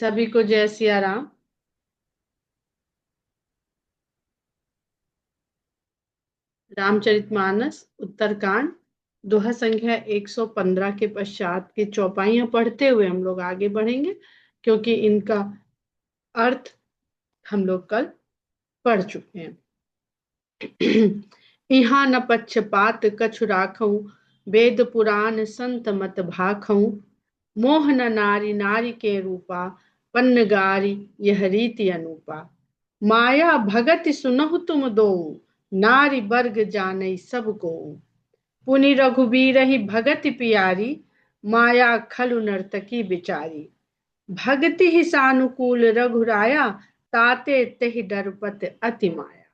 सभी को जय सिया राम। रामचरितमानस उत्तरकांड दोहा संख्या 115 के पश्चात की चौपाइयां पढ़ते हुए हम लोग आगे बढ़ेंगे, क्योंकि इनका अर्थ हम लोग कल पढ़ चुके हैं। यहाँ न पक्षपात कछु राखऊं, वेद पुराण संत मत भाखऊं। मोह न नारी नारी के रूपा, पन्नगारी यह रीति अनूपा। माया भगत सुनहु तुम दो, नारी वर्ग जानई सब को। पुनि रघुबीर ही भगति पियारी, माया खलु नर्तकी बिचारी। भगति ही सानुकूल रघुराया, ताते तेहि डरपत अति माया।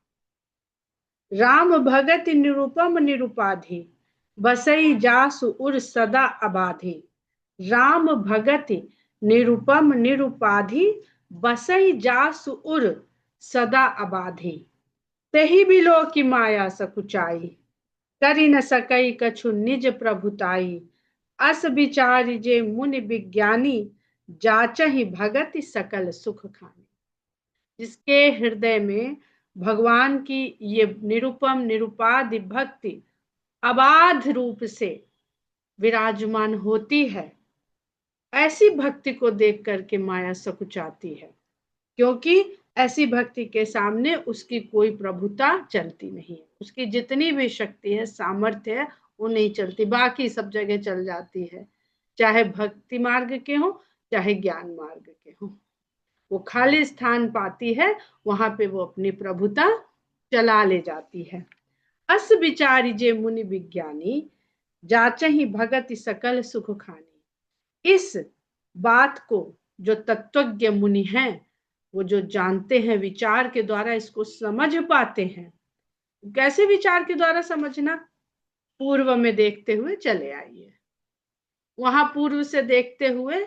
राम भगति निरुपम निरुपाधि, बसई जासु उर सदा अबाधि। राम भगति निरुपम निरुपाधि, बसई जासु उर सदा अबाधि। तेहि बिलो की माया सकुचाई, करि न सकई कछु निज प्रभुताई। अस विचारि जे मुनि विज्ञानी, जाचहि भगति सकल सुख खानी। जिसके हृदय में भगवान की ये निरुपम निरुपाधि भक्ति अबाध रूप से विराजमान होती है, ऐसी भक्ति को देख करके माया सकुचाती है, क्योंकि ऐसी भक्ति के सामने उसकी कोई प्रभुता चलती नहीं है। उसकी जितनी भी शक्ति है, सामर्थ्य है, वो नहीं चलती, बाकी सब जगह चल जाती है। चाहे भक्ति मार्ग के हो, चाहे ज्ञान मार्ग के हो, वो खाली स्थान पाती है, वहां पे वो अपनी प्रभुता चला ले जाती है। अस विचारी जे मुनि विज्ञानी, जाचहि भगति सकल सुख खानी। इस बात को जो तत्वज्ञ मुनि हैं, वो जो जानते हैं, विचार के द्वारा इसको समझ पाते हैं। कैसे विचार के द्वारा समझना? पूर्व में देखते हुए चले आइए, वहां पूर्व से देखते हुए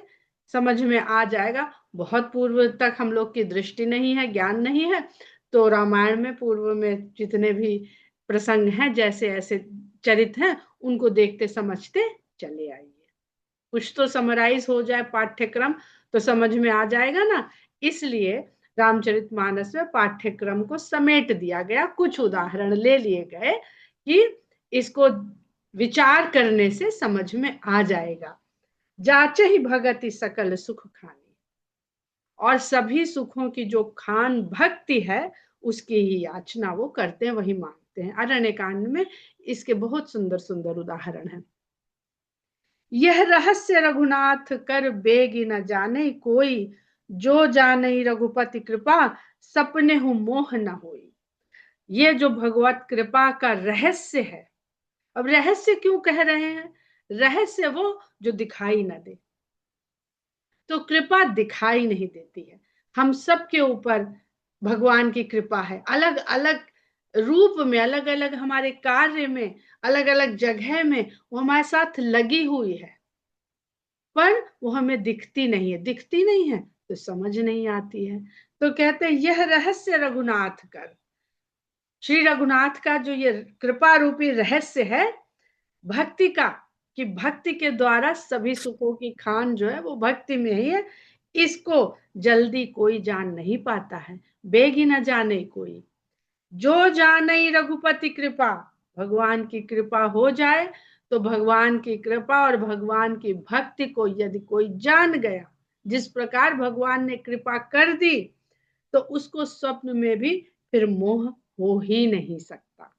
समझ में आ जाएगा। बहुत पूर्व तक हम लोग की दृष्टि नहीं है, ज्ञान नहीं है, तो रामायण में पूर्व में जितने भी प्रसंग हैं, जैसे ऐसे चरित हैं, उनको देखते समझते चले आइए। कुछ तो समराइज हो जाए पाठ्यक्रम, तो समझ में आ जाएगा ना। इसलिए रामचरितमानस में पाठ्यक्रम को समेट दिया गया, कुछ उदाहरण ले लिए गए कि इसको विचार करने से समझ में आ जाएगा। जाचे ही भगति सकल सुख खानी, और सभी सुखों की जो खान भक्ति है, उसकी ही याचना वो करते हैं, वही मांगते हैं। अरण्यकांड में इसके बहुत सुंदर सुंदर उदाहरण हैं। यह रहस्य रघुनाथ कर बेगी न जाने कोई, जो जाने रघुपति कृपा, सपने हूं मोह न होई। ये जो भगवत कृपा का रहस्य है, अब रहस्य क्यों कह रहे हैं? रहस्य वो जो दिखाई न दे, तो कृपा दिखाई नहीं देती है। हम सब के ऊपर भगवान की कृपा है, अलग अलग रूप में, अलग अलग हमारे कार्य में, अलग अलग जगह में वो हमारे साथ लगी हुई है, पर वो हमें दिखती नहीं है। दिखती नहीं है तो समझ नहीं आती है। तो कहते हैं यह रहस्य रघुनाथ कर, श्री रघुनाथ का जो ये कृपा रूपी रहस्य है भक्ति का, कि भक्ति के द्वारा सभी सुखों की खान जो है वो भक्ति में ही है, इसको जल्दी कोई जान नहीं पाता है, बेगी न जाने कोई। जो जाने रघुपति कृपा, भगवान की कृपा हो जाए तो भगवान की कृपा और भगवान की भक्ति को यदि कोई जान गया, जिस प्रकार भगवान ने कृपा कर दी, तो उसको स्वप्न में भी फिर मोह हो ही नहीं सकता।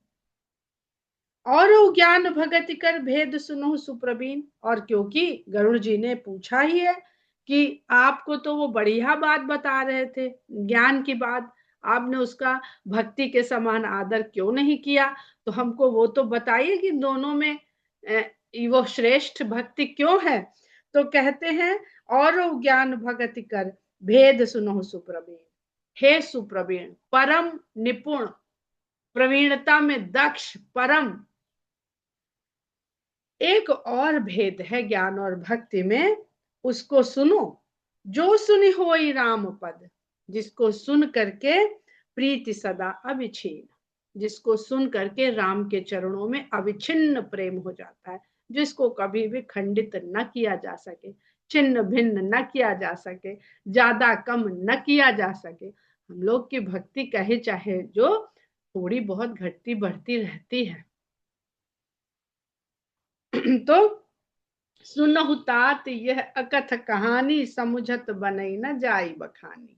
और ज्ञान भगति कर भेद सुनो सुप्रवीण, और क्योंकि गरुड़ जी ने पूछा ही है कि आपको तो वो बढ़िया बात बता रहे थे, ज्ञान की बात, आपने उसका भक्ति के समान आदर क्यों नहीं किया? तो हमको वो तो बताइए कि दोनों में वो श्रेष्ठ भक्ति क्यों है? तो कहते हैं और ज्ञान भगति कर भेद सुनो सुप्रवीण। हे सुप्रवीण, परम निपुण, प्रवीणता में दक्ष, परम, एक और भेद है ज्ञान और भक्ति में, उसको सुनो। जो सुनी होई राम पद, जिसको सुन करके प्रीति सदा अविच्छिन्न, जिसको सुन करके राम के चरणों में अविच्छिन्न प्रेम हो जाता है, जिसको कभी भी खंडित न किया जा सके, छिन्न भिन्न न किया जा सके, ज्यादा कम न किया जा सके। हम लोग की भक्ति कहे चाहे जो थोड़ी बहुत घटती बढ़ती रहती है। तो सुनहु तात यह अकथ कहानी, समुझत बनई न जाई बखानी।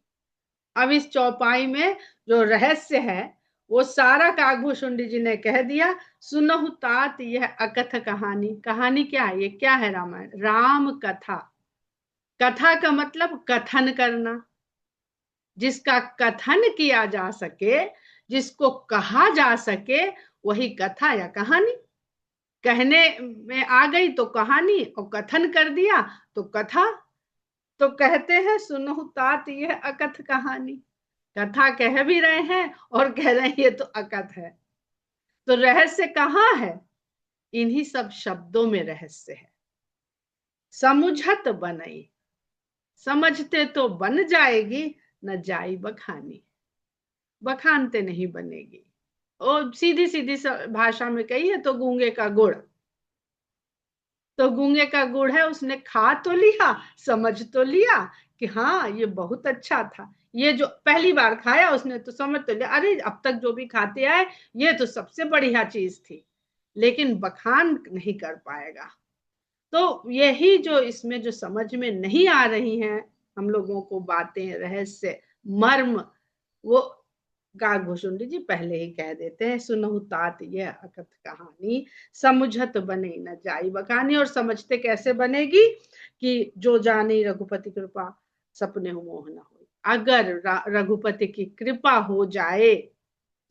अब इस चौपाई में जो रहस्य है वो सारा काकभूषुंडी जी ने कह दिया। सुनहु तात यह अकथ कहानी, कहानी क्या है? ये क्या है? रामायण, राम कथा। कथा का मतलब कथन करना, जिसका कथन किया जा सके, जिसको कहा जा सके, वही कथा या कहानी। कहने में आ गई तो कहानी, और कथन कर दिया तो कथा। तो कहते हैं सुनो तात यह अकथ कहानी, कथा कह भी रहे हैं और कह रहे हैं ये तो अकथ है। तो रहस्य कहाँ है? इन्हीं सब शब्दों में रहस्य है। समुझत बनई, समझते तो बन जाएगी, न जाई बखानी, बखानते नहीं बनेगी। और सीधी सीधी भाषा में कही तो गूंगे का गुड़, तो गूंगे का गुड़ है, उसने खा तो लिया, समझ तो लिया कि हाँ ये बहुत अच्छा था। ये जो पहली बार खाया उसने तो समझ तो लिया, अरे अब तक जो भी खाते आए ये तो सबसे बढ़िया चीज थी, लेकिन बखान नहीं कर पाएगा। तो यही जो इसमें जो समझ में नहीं आ रही हैं हम लोगों को बातें, रहस्य, मर्म, वो काकभूषुंडी जी पहले ही कह देते हैं। सुनहु तात यह अकथ कहानी, समुझत बने न जाई बखानी। और समझते कैसे बनेगी? कि जो जाने रघुपति कृपा, सपने मोह न हो। अगर रघुपति की कृपा हो जाए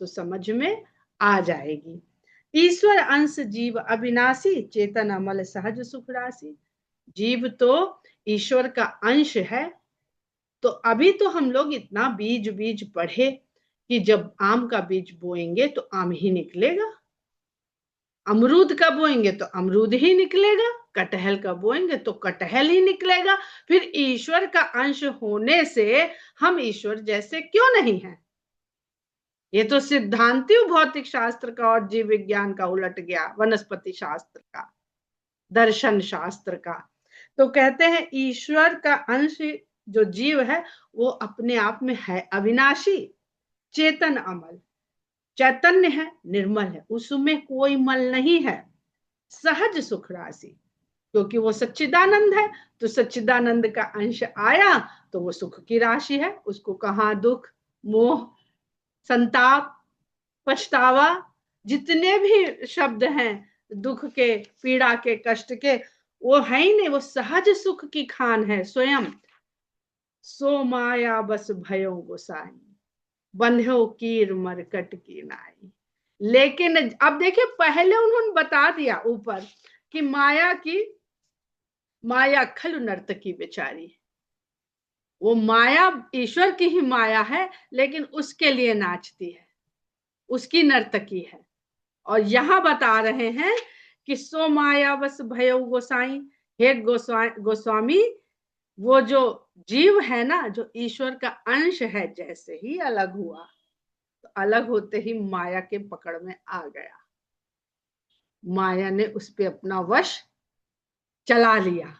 तो समझ में आ जाएगी। ईश्वर अंश जीव अविनाशी, चेतन अमल सहज सुख राशि। जीव तो ईश्वर का अंश है। तो अभी तो हम लोग इतना बीज बीज पढ़े कि जब आम का बीज बोएंगे तो आम ही निकलेगा, अमरूद का बोएंगे तो अमरूद ही निकलेगा, कटहल का बोएंगे तो कटहल ही निकलेगा। फिर ईश्वर का अंश होने से हम ईश्वर जैसे क्यों नहीं हैं? ये तो सिद्धांति भौतिक शास्त्र का और जीव विज्ञान का उलट गया, वनस्पति शास्त्र का, दर्शन शास्त्र का। तो कहते हैं ईश्वर का अंश जो जीव है वो अपने आप में है अविनाशी, चेतन अमल, चैतन्य है, निर्मल है, उसमें कोई मल नहीं है, सहज सुख राशि, क्योंकि वो सच्चिदानंद है। तो सच्चिदानंद का अंश आया तो वो सुख की राशि है, उसको कहाँ दुख, मोह, संताप, पछतावा, जितने भी शब्द हैं दुख के, पीड़ा के, कष्ट के, वो है ही नहीं। वो सहज सुख की खान है स्वयं। सो माया बस भयो गोसाई, बंध्यो कीर मरकट की नाई। लेकिन अब देखिए, पहले उन्होंने बता दिया ऊपर कि माया खलु नर्तकी बेचारी, वो माया ईश्वर की ही माया है, लेकिन उसके लिए नाचती है, उसकी नर्तकी है। और यहां बता रहे हैं कि सो माया बस भयो गोसाई, हे गोस्वामी, वो जो जीव है ना, जो ईश्वर का अंश है, जैसे ही अलग हुआ तो अलग होते ही माया के पकड़ में आ गया, माया ने उस पे अपना वश चला लिया।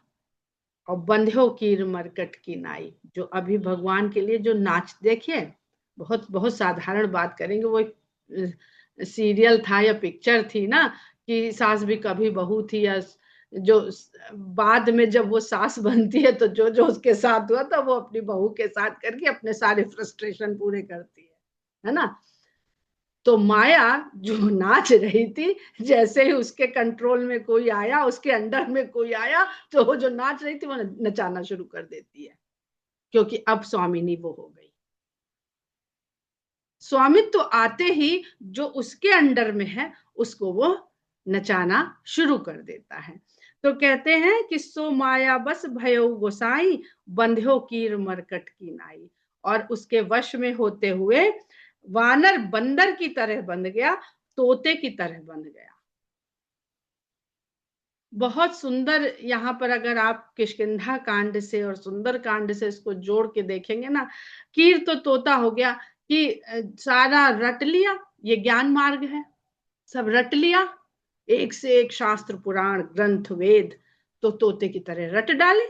और बंध्यो कीर मरकट की नाई, जो अभी भगवान के लिए जो नाच, देखिए बहुत बहुत साधारण बात करेंगे, वो एक सीरियल था या पिक्चर थी ना, कि सास भी कभी बहू थी, या जो बाद में जब वो सास बनती है तो जो जो उसके साथ हुआ था वो अपनी बहू के साथ करके अपने सारे फ्रस्ट्रेशन पूरे करती है ना। तो माया जो नाच रही थी, जैसे ही उसके कंट्रोल में कोई आया, उसके अंडर में कोई आया, तो वो जो नाच रही थी वो नचाना शुरू कर देती है, क्योंकि अब स्वामिनी वो हो गई। स्वामित्व तो आते ही जो उसके अंडर में है उसको वो नचाना शुरू कर देता है। तो कहते हैं कि सो माया बस भयो गोसाई, बंध्यो कीर मरकट की नाई। और उसके वश में होते हुए वानर बंदर की तरह बन गया, तोते की तरह बन गया। बहुत सुंदर, यहाँ पर अगर आप किष्किंधा कांड से और सुंदर कांड से इसको जोड़ के देखेंगे ना, कीर तो तोता हो गया कि सारा रट लिया, ये ज्ञान मार्ग है, सब रट लिया, एक से एक शास्त्र पुराण ग्रंथ वेद तो तोते की तरह रट डाले।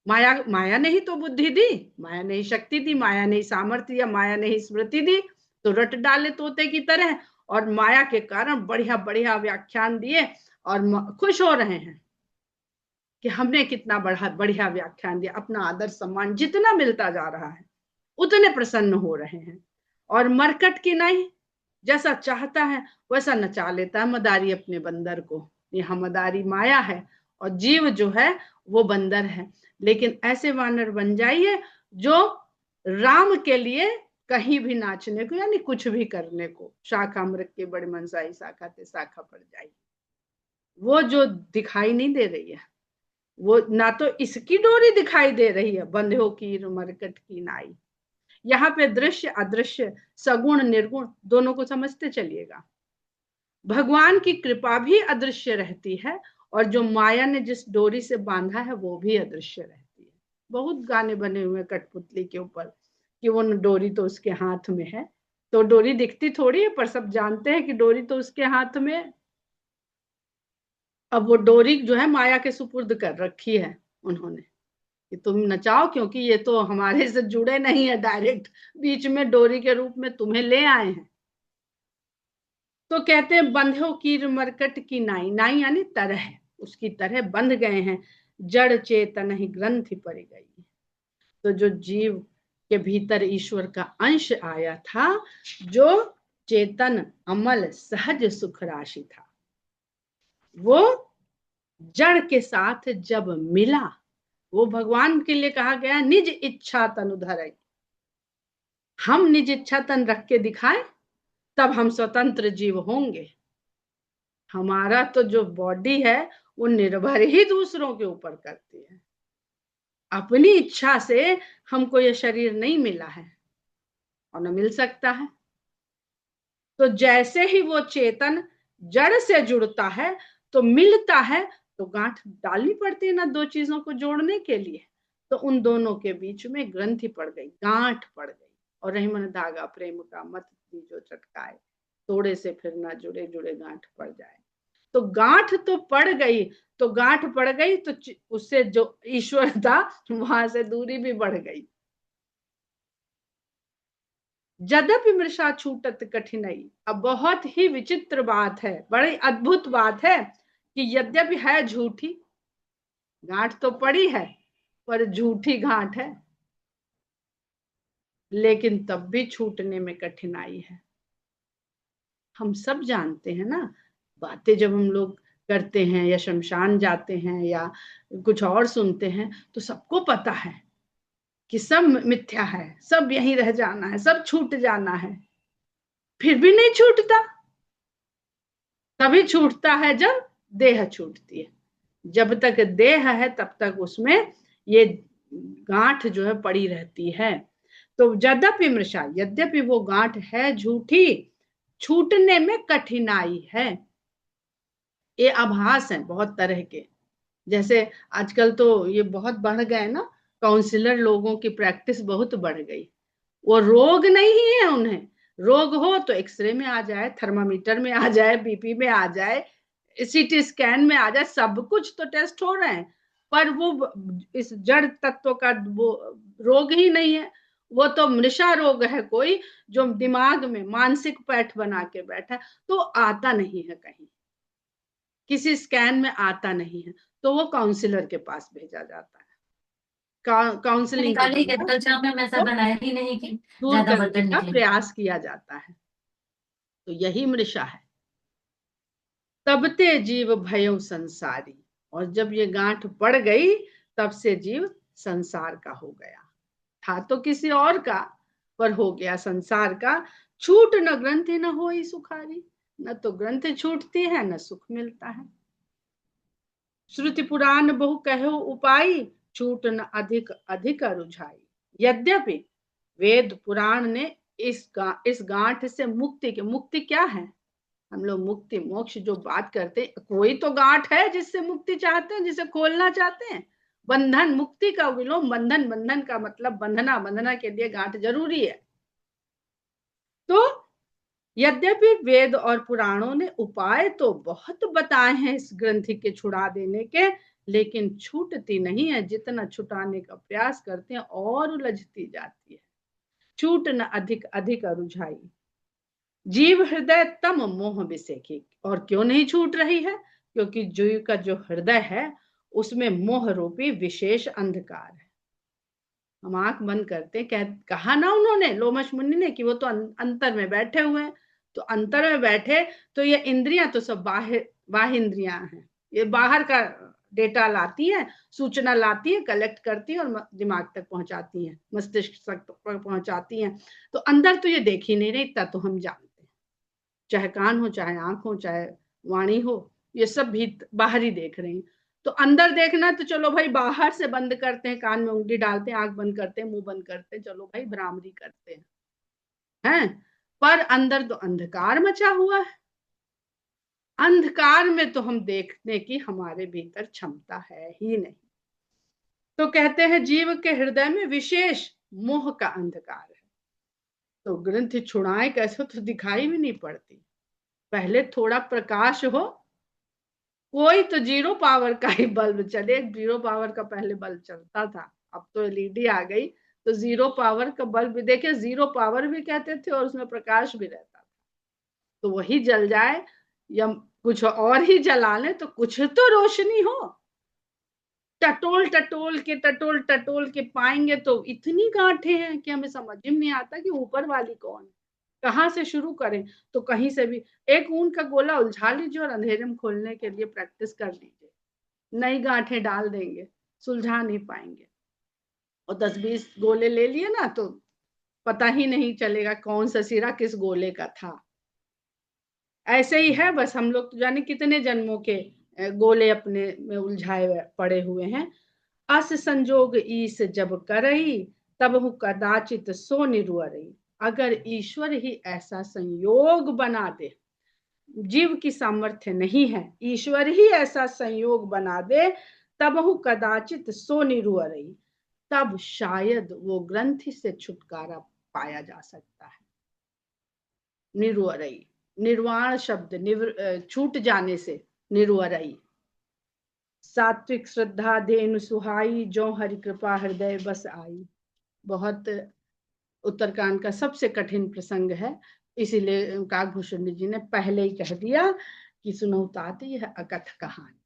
माया माया ने ही तो बुद्धि दी, माया ने ही शक्ति दी, माया ने ही सामर्थ्य या माया ने ही स्मृति दी, तो रट डाले तोते की तरह। और माया के कारण बढ़िया बढ़िया व्याख्यान दिए और खुश हो रहे हैं कि हमने कितना बढ़िया व्याख्यान दिया। अपना आदर सम्मान जितना मिलता जा रहा है उतने प्रसन्न हो रहे हैं। और मरकट की नहीं, जैसा चाहता है वैसा नचा लेता है मदारी अपने बंदर को। यहाँ मदारी माया है और जीव जो है वो बंदर है। लेकिन ऐसे वानर बन जाइए जो राम के लिए कहीं भी नाचने को यानी कुछ भी करने को, शाखा मृग के बड़े मनसाई शाखा ते शाखा पर जाई, वो जो दिखाई नहीं दे रही है, वो ना तो इसकी डोरी दिखाई दे रही है, बंध्यो की मरकट की नाई। यहाँ पे दृश्य अदृश्य, सगुण निर्गुण दोनों को समझते चलिएगा। भगवान की कृपा भी अदृश्य रहती है और जो माया ने जिस डोरी से बांधा है वो भी अदृश्य रहती है। बहुत गाने बने हुए कठपुतली के ऊपर कि वो डोरी तो उसके हाथ में है, तो डोरी दिखती थोड़ी है पर सब जानते हैं कि डोरी तो उसके हाथ में है। अब वो डोरी जो है माया के सुपुर्द कर रखी है उन्होंने कि तुम नचाओ, क्योंकि ये तो हमारे से जुड़े नहीं है डायरेक्ट, बीच में डोरी के रूप में तुम्हें ले आए हैं। तो कहते हैं बंधो कीर मरकट की नाई, नाई यानी तरह, उसकी तरह बंध गए हैं, जड़ चेतन ही ग्रंथि पड़ गई। तो जो जीव के भीतर ईश्वर का अंश आया था, जो चेतन अमल सहज सुख राशि था, वो जड़ के साथ जब मिला, वो भगवान के लिए कहा गया निज इच्छा तनुधर। हम निज इच्छा तन रख के दिखाएं तब हम स्वतंत्र जीव होंगे। हमारा तो जो बॉडी है वो निर्भर ही दूसरों के ऊपर करती है, अपनी इच्छा से हमको ये शरीर नहीं मिला है और न मिल सकता है। तो जैसे ही वो चेतन जड़ से जुड़ता है तो मिलता है, तो गांठ डालनी पड़ती है ना दो चीजों को जोड़ने के लिए, तो उन दोनों के बीच में ग्रंथि पड़ गई, गांठ पड़ गई। और रही मन धागा प्रेम का मत जो चटकाए, तोड़े से फिर ना जुड़े, जुड़े गांठ पड़ जाए। तो गांठ तो पड़ गई, तो गांठ पड़ गई तो उससे जो ईश्वर था वहां से दूरी भी बढ़ गई। यद्यपि मृषा छूटत कठिनाई, अब बहुत ही विचित्र बात है, बड़ी अद्भुत बात है कि यद्यपि है झूठी, गांठ तो पड़ी है पर झूठी गांठ है, लेकिन तब भी छूटने में कठिनाई है। हम सब जानते हैं ना, बातें जब हम लोग करते हैं या शमशान जाते हैं या कुछ और सुनते हैं तो सबको पता है कि सब मिथ्या है, सब यहीं रह जाना है, सब छूट जाना है, फिर भी नहीं छूटता। तभी छूटता है जब देह छूटती है। जब तक देह है तब तक उसमें ये गांठ जो है पड़ी रहती है। तो यद्यपि मृषा, यद्यपि वो गांठ है झूठी, छूटने में कठिनाई है। ये आभास है बहुत तरह के, जैसे आजकल तो ये बहुत बढ़ गए ना, काउंसलर लोगों की प्रैक्टिस बहुत बढ़ गई। वो रोग नहीं है उन्हें, रोग हो तो एक्सरे में आ जाए, थर्मामीटर में आ जाए, बीपी में आ जाए, सीटी स्कैन में आ जाए, सब कुछ तो टेस्ट हो रहे हैं, पर वो इस जड़ तत्व का वो रोग ही नहीं है। वो तो मृषा रोग है कोई, जो दिमाग में मानसिक पैठ बना के बैठा है, तो आता नहीं है कहीं, किसी स्कैन में आता नहीं है, तो वो काउंसलर के पास भेजा जाता है। काउंसलिंग के निकाले ही द्वारा कैपिटल में ऐसा उसको बनाया ही नहीं कि दूर ज्यादा करने बर्तन का निकले। प्रयास किया जाता है। तो यही मृषा है। तब ते जीव भयो संसारी, और जब ये गांठ पड़ गई तब से जीव संसार का हो गया, था तो किसी और का पर हो गया संसार का। छूट न ग्रंथि न होई सुखारी, न तो ग्रंथ छूटती है न सुख मिलता है। श्रुति पुराण बहु कहो उपाई, छूट न अधिक अधिक रुझाई। यद्यपि वेद पुराण ने इस गांठ से मुक्ति के, मुक्ति क्या है, हम लोग मुक्ति मोक्ष जो बात करते हैं, कोई तो गांठ है जिससे मुक्ति चाहते हैं, जिसे खोलना चाहते हैं। बंधन, मुक्ति का विलोम बंधन, बंधन का मतलब बंधना, बंधना के लिए गांठ जरूरी है। तो यद्यपि वेद और पुराणों ने उपाय तो बहुत बताए हैं इस ग्रंथि के छुड़ा देने के, लेकिन छूटती नहीं है। जितना छुटाने का प्रयास करते हैं और उलझती जाती है। छूट न अधिक अधिक अरुझाई, जीव हृदय तम मोह विसेखी। और क्यों नहीं छूट रही है? क्योंकि जीव का जो हृदय है उसमें मोह रूपी विशेष अंधकार है। हम आंख बंद करते, कहा ना उन्होंने, लोमश मुनि ने, कि वो तो अंतर में बैठे हुए हैं। तो अंतर में बैठे तो ये इंद्रियां तो सब बाह्य इंद्रियां हैं, ये बाहर का डेटा लाती है, सूचना लाती है, कलेक्ट करती है और दिमाग तक पहुंचाती है, मस्तिष्क तक पहुंचाती है। तो अंदर तो ये देख ही नहीं रही, इतना तो हम जानते हैं। चाहे कान हो, चाहे आंख हो, चाहे वाणी हो, ये सब भी बाहर ही देख रही हैं। तो अंदर देखना तो चलो भाई बाहर से बंद करते हैं, कान में उंगली डालते हैं, आंख बंद करते हैं, मुंह बंद करते हैं, चलो भाई भ्रामरी करते हैं। पर अंदर तो अंधकार मचा हुआ है। अंधकार में तो हम देखने की हमारे भीतर क्षमता है ही नहीं। तो कहते हैं जीव के हृदय में विशेष मोह का अंधकार है। तो ग्रंथ छुड़ाए कैसे, तो दिखाई भी नहीं पड़ती। पहले थोड़ा प्रकाश हो, कोई तो 0 पावर का ही बल्ब चले। 0 पावर का पहले बल्ब चलता था, अब तो एलईडी आ गई। तो 0 पावर का बल्ब देखिए, 0 पावर भी कहते थे और उसमें प्रकाश भी रहता था। तो वही जल जाए या कुछ और ही जला ले तो कुछ तो रोशनी हो। टटोल के पाएंगे तो इतनी गांठें हैं कि हमें समझ में नहीं आता कि ऊपर वाली कौन है, कहाँ से शुरू करें। तो कहीं से भी एक ऊन का गोला उलझा लीजिए और अंधेरे में खोलने के लिए प्रैक्टिस कर लीजिए, नई गांठें डाल देंगे, सुलझा नहीं पाएंगे। और 10-20 गोले ले लिए ना तो पता ही नहीं चलेगा कौन सा सिरा किस गोले का था। ऐसे ही है बस, हम लोग तो जाने कितने जन्मों के गोले अपने में उलझाए पड़े हुए हैं। अस संजोग ईस जब करई, तब हूँ कदाचित सो निरुअरई। अगर ईश्वर ही ऐसा संयोग बना दे, जीव की सामर्थ्य नहीं है, ईश्वर ही ऐसा संयोग बना दे, तब हूँ कदाचित सो निरुअरई। तब शायद वो ग्रंथि से छुटकारा पाया जा सकता है। निरुअरई, निर्वाण शब्द, छूट जाने से निरुअरई। सात्विक श्रद्धा धेनु सुहाई, जो हरि कृपा हृदय बस आई। बहुत उत्तरकांड का सबसे कठिन प्रसंग है, इसीलिए काकभूषण जी ने पहले ही कह दिया कि सुनो ताती यह अकथ कहानी।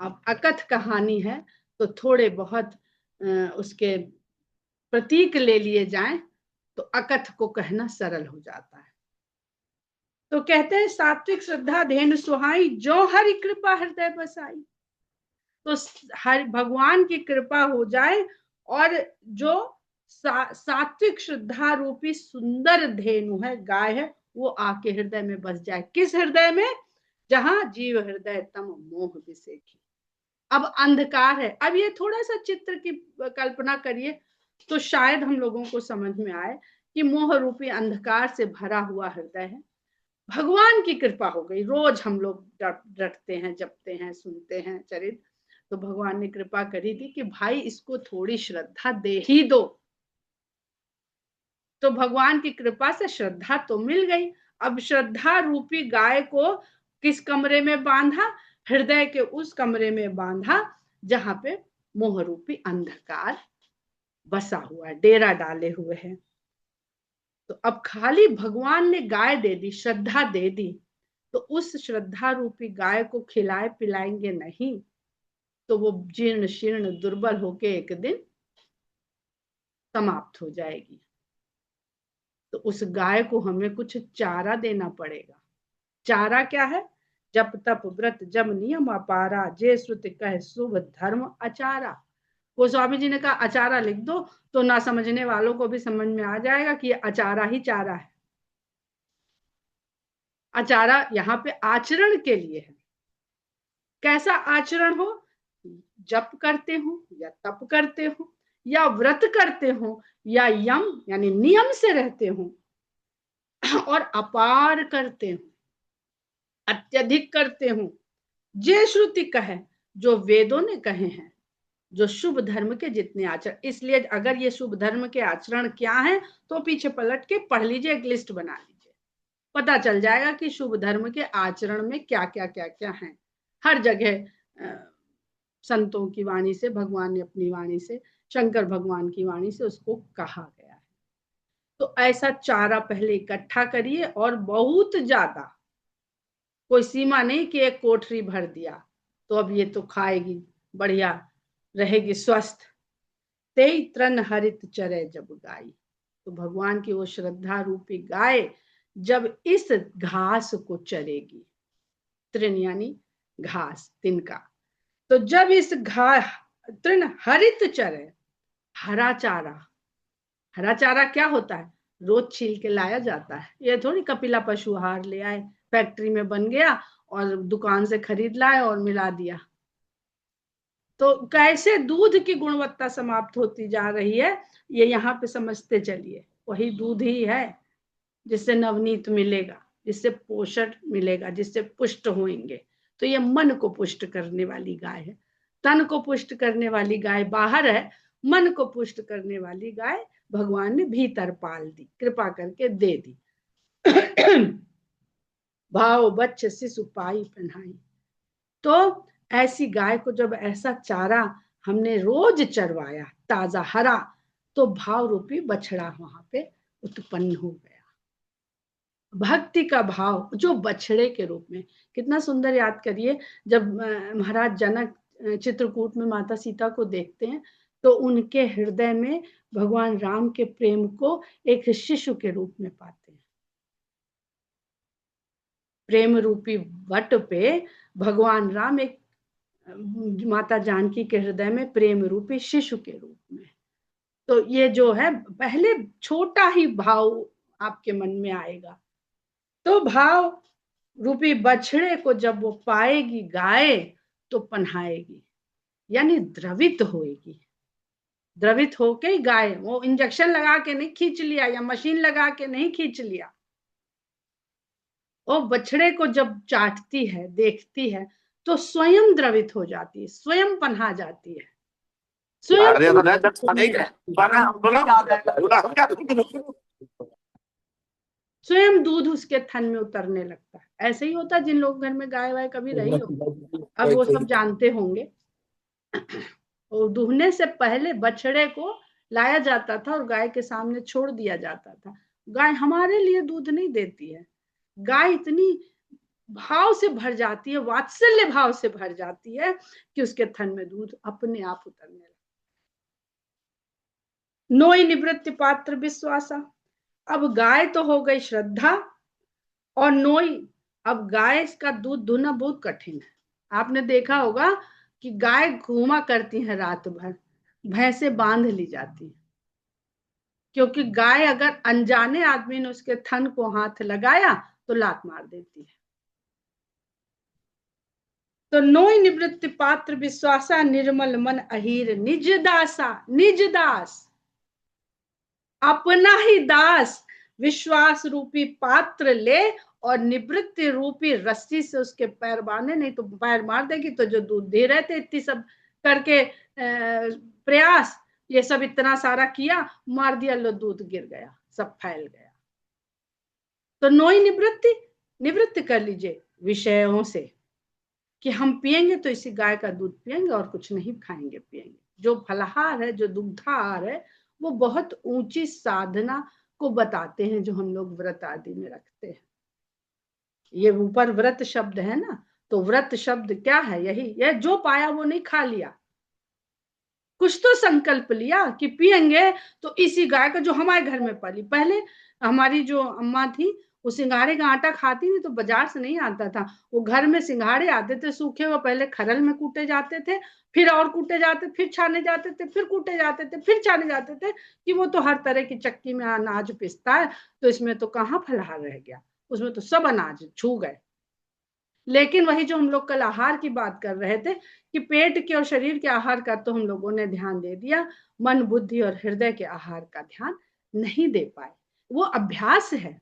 अब अकथ कहानी है तो थोड़े बहुत उसके प्रतीक ले लिए जाएं तो अकथ को कहना सरल हो जाता है। तो कहते हैं सात्विक श्रद्धा धेनु सुहाई, जो हरि कृपा हृदय बसाई। तो हर भगवान की कृपा हो जाए और जो सात्विक श्रद्धा रूपी सुंदर धेनु है, गाय है, वो आके हृदय में बस जाए। किस हृदय में? जहां जीव हृदय तम मोह विसेखी। अब अंधकार है। अब ये थोड़ा सा चित्र की कल्पना करिए तो शायद हम लोगों को समझ में आए कि मोह रूपी अंधकार से भरा हुआ हृदय है। भगवान की कृपा हो गई, रोज हम लोग डटते हैं, जपते हैं, सुनते हैं चरित्र, तो भगवान ने कृपा करी थी कि भाई इसको थोड़ी श्रद्धा दे ही दो। तो भगवान की कृपा से श्रद्धा तो मिल गई। अब श्रद्धा रूपी गाय को किस कमरे में बांधा? हृदय के उस कमरे में बांधा जहां पे मोह रूपी अंधकार बसा हुआ है, डेरा डाले हुए है। तो अब खाली भगवान ने गाय दे दी, श्रद्धा दे दी, तो उस श्रद्धा रूपी गाय को खिलाए पिलाएंगे नहीं तो वो जीर्ण शीर्ण दुर्बल होके एक दिन समाप्त हो जाएगी। तो उस गाय को हमें कुछ चारा देना पड़ेगा। चारा क्या है? जप तप व्रत जम नियम अपारा, जे श्रुति कह शुभ धर्म अचारा। गोस्वामी जी ने कहा अचारा लिख दो तो ना समझने वालों को भी समझ में आ जाएगा कि ये अचारा ही चारा है। अचारा यहाँ पे आचरण के लिए है। कैसा आचरण हो? जप करते हो या तप करते हो या व्रत करते हो या यम यानी नियम से रहते हो और अपार करते हो, अत्यधिक करते हो। जे श्रुति कहे, जो वेदों ने कहे हैं, जो शुभ धर्म के जितने आचरण। इसलिए अगर ये शुभ धर्म के आचरण क्या है तो पीछे पलट के पढ़ लीजिए, एक लिस्ट बना लीजिए। पता चल जाएगा कि शुभ धर्म के आचरण में क्या क्या क्या क्या है। हर जगह संतों की वाणी से, भगवान ने अपनी वाणी से, शंकर भगवान की वाणी से उसको कहा गया है। तो ऐसा चारा पहले इकट्ठा करिए, और बहुत ज्यादा, कोई सीमा नहीं कि एक कोठरी भर दिया तो अब ये तो खाएगी, बढ़िया रहेगी स्वस्थ। तेई तृण हरित चरे जब गाय, तो भगवान की वो श्रद्धा रूपी गाय जब इस घास को चरेगी, तृण यानी घास, तिनका, तो जब इस घास तृण हरित चरे, हरा चारा, हरा चारा क्या होता है, रोज छील के लाया जाता है, ये थोड़ी कपिला पशु आहार ले आए, फैक्ट्री में बन गया और दुकान से खरीद लाए और मिला दिया। तो कैसे दूध की गुणवत्ता समाप्त होती जा रही है, ये यहाँ पे समझते चलिए। वही दूध ही है जिससे नवनीत मिलेगा, जिससे पोषण मिलेगा, जिससे पुष्ट होंगे। तो ये मन को पुष्ट करने वाली गाय है। तन को पुष्ट करने वाली गाय बाहर है, मन को पुष्ट करने वाली गाय भगवान ने भीतर पाल दी, कृपा करके दे दी। भाव बच्च शिशु पाई पहनाई। तो ऐसी गाय को जब ऐसा चारा हमने रोज चरवाया ताजा हरा, तो भाव रूपी बछड़ा वहां पे उत्पन्न हो गया। भक्ति का भाव जो बछड़े के रूप में, कितना सुंदर, याद करिए जब महाराज जनक चित्रकूट में माता सीता को देखते हैं तो उनके हृदय में भगवान राम के प्रेम को एक शिशु के रूप में पाते हैं। प्रेम रूपी वट पे भगवान राम एक माता जानकी के हृदय में प्रेम रूपी शिशु के रूप में। तो ये जो है पहले छोटा ही भाव आपके मन में आएगा, तो भाव रूपी बछड़े को जब वो पाएगी गाय तो पन्हाएगी, यानी द्रवित होएगी। द्रवित होके ही गाय, वो इंजेक्शन लगा के नहीं खींच लिया या मशीन लगा के नहीं खींच लिया। वो बछड़े को जब चाटती है, देखती है, तो स्वयं द्रवित हो जाती है, स्वयं पन्हा जाती है, स्वयं दूध उसके थन में उतरने लगता है। ऐसे ही होता है जिन लोग घर में गाय वाय कभी रही हो, अब वो सब जानते होंगे। और दूहने से पहले बछड़े को लाया जाता था और गाय के सामने छोड़ दिया जाता था। गाय हमारे लिए दूध नहीं देती है, गाय इतनी भाव से भर जाती है, वात्सल्य भाव से भर जाती है कि उसके थन में दूध अपने आप उतरने लगता। नोई निवृत्ति पात्र विश्वासा, अब गाय तो हो गई श्रद्धा, और नोई, अब गाय का दूध दुहना बहुत कठिन है। आपने देखा होगा कि गाय घूमा करती है रात भर, भैंसे बांध ली जाती है, क्योंकि गाय अगर अनजाने आदमी ने उसके थन को हाथ लगाया तो लात मार देती है। तो नोई निवृत्ति पात्र विश्वासा, निर्मल मन अहीर निज दासा, निज दास, अपना ही दास विश्वास रूपी पात्र ले और निवृत्ति रूपी रस्सी से उसके पैर बांधे, नहीं तो पैर मार देगी। तो जो दूध दे रहे थे इतनी सब करके प्रयास, ये सब इतना सारा किया, मार दिया, लो दूध गिर गया, सब फैल गया। तो नोई निवृत्ति, निवृत्त कर लीजिए विषयों से, कि हम पिएंगे तो इसी गाय का दूध पिएंगे और कुछ नहीं खाएंगे पिएंगे। जो फलाहार है, जो दुग्धाहार है, वो बहुत ऊंची साधना को बताते हैं, जो हम लोग व्रत आदि में रखते हैं। ये ऊपर व्रत शब्द है ना, तो व्रत शब्द क्या है, यही, यह जो पाया वो नहीं खा लिया, कुछ तो संकल्प लिया कि पिएंगे तो इसी गाय का जो हमारे घर में पली। पहले हमारी जो अम्मा थी वो सिंघाड़े का आटा खाती थी, तो बाजार से नहीं आता था, वो घर में सिंघाड़े आते थे सूखे हुए, पहले खरल में कूटे जाते थे, फिर और कूटे जाते, फिर छाने जाते थे, फिर कूटे जाते थे, फिर छाने जाते थे, कि वो तो हर तरह की चक्की में अनाज पिसता है, तो इसमें तो कहाँ फलाहार रह गया, उसमें तो सब अनाज छू गए। लेकिन वही जो हम लोग कल आहार की बात कर रहे थे, कि पेट के और शरीर के आहार का तो हम लोगों ने ध्यान दे दिया, मन बुद्धि और हृदय के आहार का ध्यान नहीं दे पाए। वो अभ्यास है,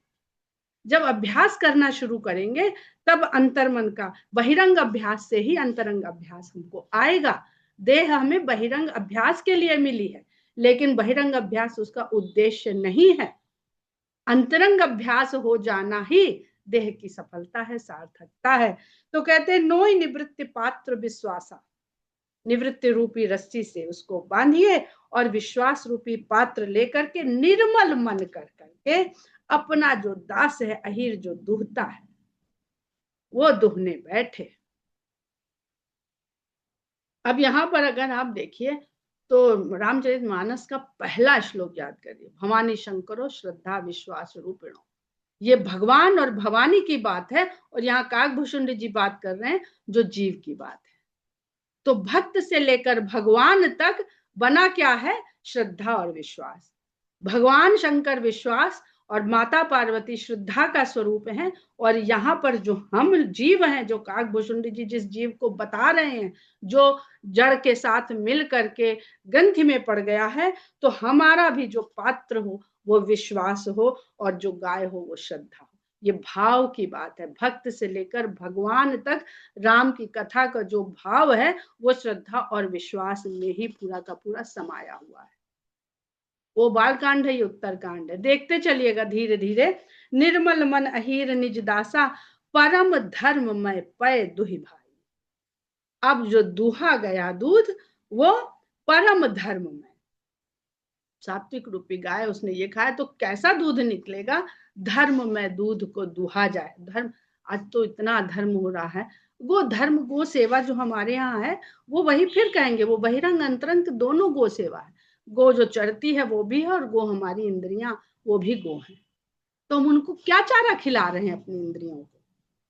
जब अभ्यास करना शुरू करेंगे तब अंतर्मन का, बहिरंग अभ्यास से ही अंतरंग अभ्यास हमको आएगा। देह हमें बहिरंग अभ्यास के लिए मिली है, लेकिन बहिरंग अभ्यास उसका उद्देश्य नहीं है। अंतरंग अभ्यास हो जाना ही देह की सफलता है, सार्थकता है। तो कहते हैं नोई निवृत्ति पात्र विश्वासा, निवृत्ति रूपी रस्सी से उसको बांधिए और विश्वास रूपी पात्र लेकर के निर्मल मन कर करके अपना जो दास है अहीर जो दुहता है वो दुहने बैठे। अब यहां पर अगर आप देखिए तो रामचरितमानस का पहला श्लोक याद करिए, भवानी शंकरो श्रद्धा विश्वास रूपिणो। ये भगवान और भवानी की बात है और यहाँ काकभूषुंड जी बात कर रहे हैं जो जीव की बात है। तो भक्त से लेकर भगवान तक बना क्या है, श्रद्धा और विश्वास। भगवान शंकर विश्वास और माता पार्वती श्रद्धा का स्वरूप है। और यहाँ पर जो हम जीव हैं, जो काकभूषुंड जी जिस जीव को बता रहे हैं, जो जड़ के साथ मिल करके ग्रंथि में पड़ गया है, तो हमारा भी जो पात्र हो वो विश्वास हो और जो गाय हो वो श्रद्धा हो। ये भाव की बात है, भक्त से लेकर भगवान तक राम की कथा का जो भाव है वो श्रद्धा और विश्वास में ही पूरा का पूरा समाया हुआ है। वो बालकांड है, ये उत्तरकांड है। देखते चलिएगा धीरे धीरे। निर्मल मन अहीर निज दासा, परम धर्म मय पय दुहि भाई। अब जो दुहा गया दूध वो परम धर्म में, सात्विक रूपी गाय उसने ये खाया तो कैसा दूध निकलेगा, धर्म में दूध को दुहा जाए। धर्म, आज तो इतना धर्म हो रहा है, गो धर्म गो सेवा जो हमारे यहाँ है वो वही फिर कहेंगे, वो बहिरंग अंतरंग दोनों गो सेवा है। गो जो चढ़ती है वो भी है और गो हमारी इंद्रियां वो भी गो है। तो हम उनको क्या चारा खिला रहे हैं, अपनी इंद्रियों को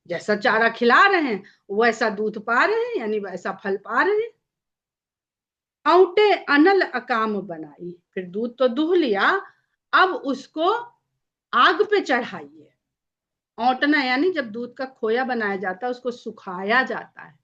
जैसा चारा खिला रहे हैं वैसा दूध पा रहे हैं, यानी वैसा फल पा रहे हैं। औटे अनल अकाम बनाई, फिर दूध तो दूह लिया, अब उसको आग पे चढ़ाइए। औटना यानी जब दूध का खोया बनाया जाता है उसको सुखाया जाता है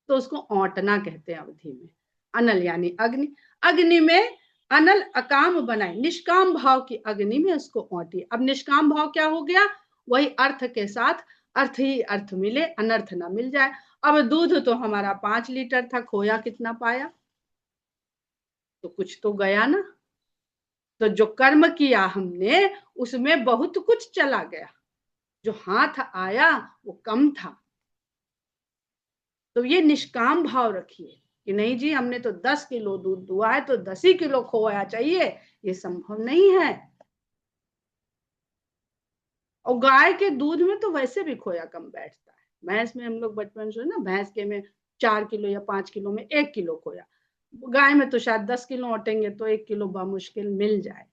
तो उसको औटना कहते हैं अवधि में। अनल यानी अग्नि, अग्नि में अनल अकाम बनाए, निष्काम भाव की अग्नि में उसको औटी। अब निष्काम भाव क्या हो गया, वही अर्थ के साथ अर्थ ही अर्थ मिले, अनर्थ ना मिल जाए। अब दूध तो हमारा 5 लीटर था, खोया कितना पाया, तो कुछ तो गया ना। तो जो कर्म किया हमने उसमें बहुत कुछ चला गया, जो हाथ आया वो कम था। तो ये निष्काम भाव रखिए कि नहीं जी हमने तो 10 किलो दूध दुआ है तो 10 ही किलो खोया चाहिए, ये संभव नहीं है। और गाय के दूध में तो वैसे भी खोया कम बैठता है। भैंस में हम लोग बचपन से ना, भैंस के में 4 किलो या 5 किलो में 1 किलो खोया, गाय में तो शायद 10 किलो औटेंगे तो 1 किलो बामुश्किल मिल जाए।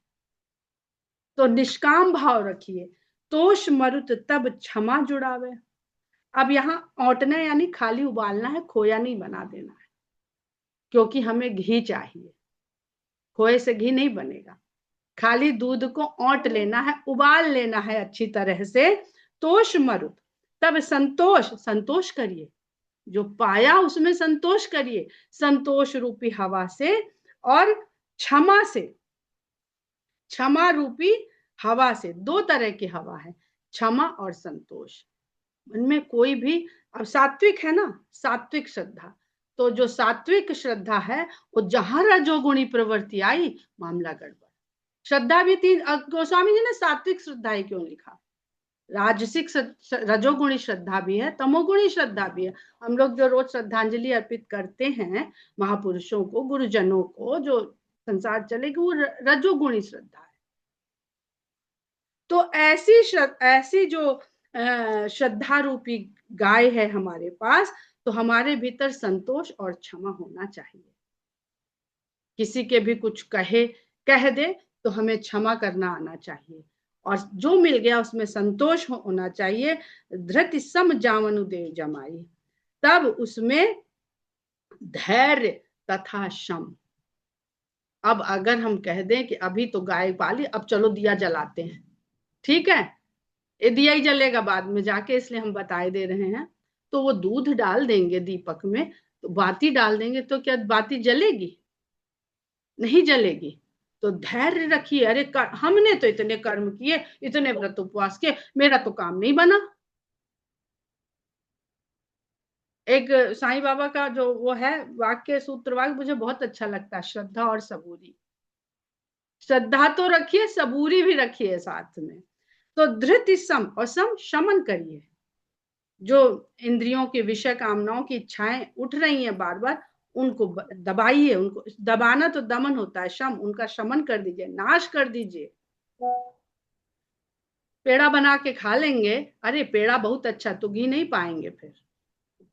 तो निष्काम भाव रखिए, तोष मरुत तब क्षमा जुड़ावे। अब यहाँ औटना यानी खाली उबालना है, खोया नहीं बना देना है, क्योंकि हमें घी चाहिए, खोए से घी नहीं बनेगा। खाली दूध को औट लेना है, उबाल लेना है अच्छी तरह से। तोष मरुत तब संतोष, संतोष करिए, जो पाया उसमें संतोष करिए, संतोष रूपी हवा से और क्षमा से। क्षमा रूपी हवा से, दो तरह की हवा है, क्षमा और संतोष। उनमें कोई भी, अब सात्विक है ना, सात्विक श्रद्धा, तो जो सात्विक श्रद्धा है वो जहां रजोगुणी प्रवृत्ति आई मामला गड़बड़। श्रद्धा भी थी, गोस्वामी जी ने सात्विक श्रद्धा ही क्यों लिखा, राजसिक रजोगुणी श्रद्धा भी है, तमोगुणी श्रद्धा भी है। हम लोग जो रोज श्रद्धांजलि अर्पित करते हैं महापुरुषों को, गुरुजनों को, जो संसार चलेगी, वो रजोगुणी श्रद्धा है। तो ऐसी जो श्रद्धा रूपी गाय है हमारे पास, तो हमारे भीतर संतोष और क्षमा होना चाहिए। किसी के भी कुछ कह दे तो हमें क्षमा करना आना चाहिए, और जो मिल गया उसमें संतोष होना चाहिए। धृति सम जावनु देव जमाई, तब उसमें धैर्य तथा शम। अब अगर हम कह दें कि अभी तो गाय पाली, अब चलो दिया जलाते हैं, ठीक है, ये दिया ही जलेगा बाद में जाके, इसलिए हम बताए दे रहे हैं। तो वो दूध डाल देंगे दीपक में, तो बाती डाल देंगे तो क्या बाती जलेगी, नहीं जलेगी। तो धैर्य रखिए, अरे हमने तो इतने कर्म किए, इतने व्रत उपवास किए, मेरा तो काम नहीं बना। एक साईं बाबा का जो वो है वाक्य, सूत्र वाक्य मुझे बहुत अच्छा लगता है, श्रद्धा और सबूरी। श्रद्धा तो रखिए, सबूरी भी रखिए साथ में। तो धृति सम, और सम शमन करिए। जो इंद्रियों के विषय कामनाओं की इच्छाएं उठ रही हैं बार बार, उनको दबाइए। उनको दबाना तो दमन होता है, शम, उनका शमन कर दीजिए, नाश कर दीजिए। पेड़ा बना के खा लेंगे, अरे पेड़ा बहुत अच्छा, तो घी नहीं पाएंगे, फिर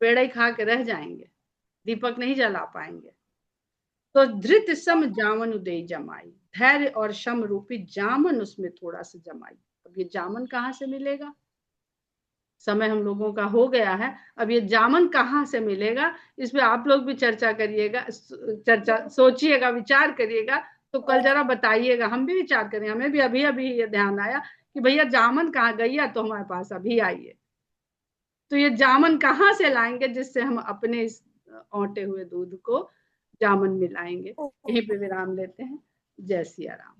पेड़ा ही खा के रह जाएंगे, दीपक नहीं जला पाएंगे। तो धृत सम जामन उदय जमाई, धैर्य और शम रूपी जामन उसमें थोड़ा सा जमाई। अब ये जामन कहाँ से मिलेगा? समय हम लोगों का हो गया है, अब ये जामन कहाँ से मिलेगा, इस पे आप लोग भी चर्चा करिएगा, चर्चा सोचिएगा, विचार करिएगा। तो कल जरा बताइएगा, हम भी विचार करें। हमें भी अभी अभी ये ध्यान आया कि भैया जामन कहाँ गई है, तो हमारे पास अभी आई है। तो ये जामन कहाँ से लाएंगे जिससे हम अपने इस औटे हुए दूध को जामन मिलाएंगे? यहीं पे विराम लेते हैं। जय सिया राम।